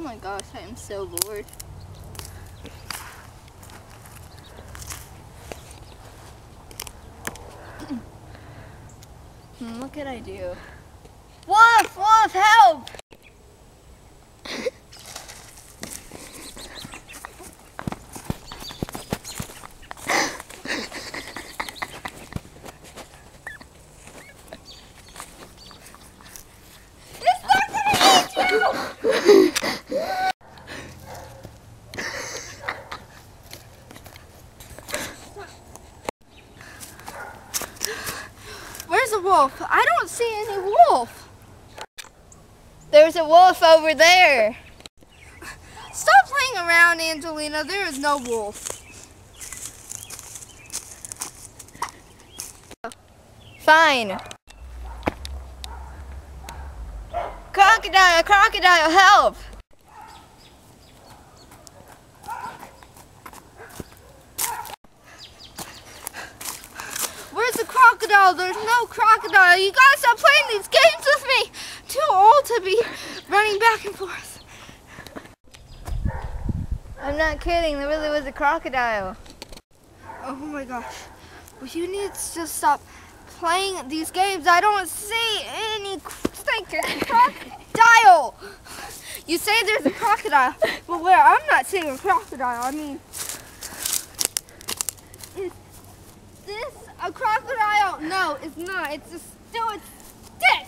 my gosh, I am so bored. What could I do? Wolf! Wolf, help! It's not gonna eat you! Where's the wolf? I don't see any wolf. There's a wolf over there. Stop playing around, Angelina. There is no wolf. Fine. Crocodile, crocodile, help! Where's the crocodile? There's no crocodile. You gotta stop playing these games with me. Too old to be running back and forth. I'm not kidding. There really was a crocodile. Oh my gosh. Well, you need to just stop playing these games. I don't see any stinking crocodile. You say there's a crocodile, but where? I'm not seeing a crocodile. I mean, is this a crocodile? No, it's not. It's just still, it's dead.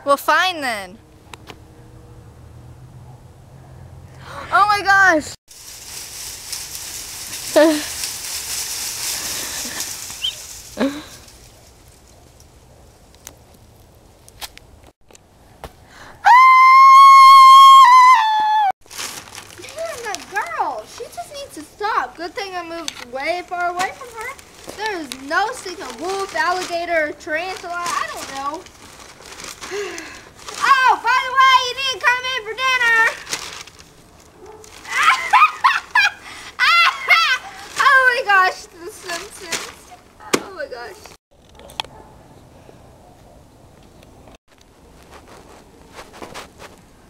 Well, fine then. Oh my gosh! Good thing I moved way far away from her. There is no stinking wolf, alligator, tarantula, I don't know. Oh, by the way, you need to come in for dinner. Oh my gosh, The Simpsons. Oh my gosh.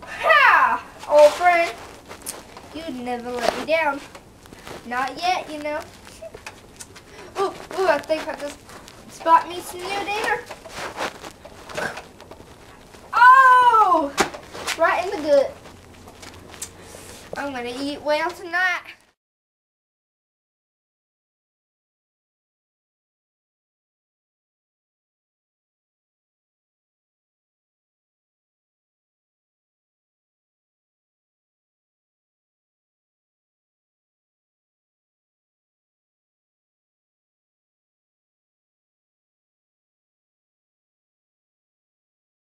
Ha! Old friend, you'd never let me down. Not yet, you know. Ooh, I think I just spot me some new dinner. Oh! Right in the gut. I'm gonna eat well tonight.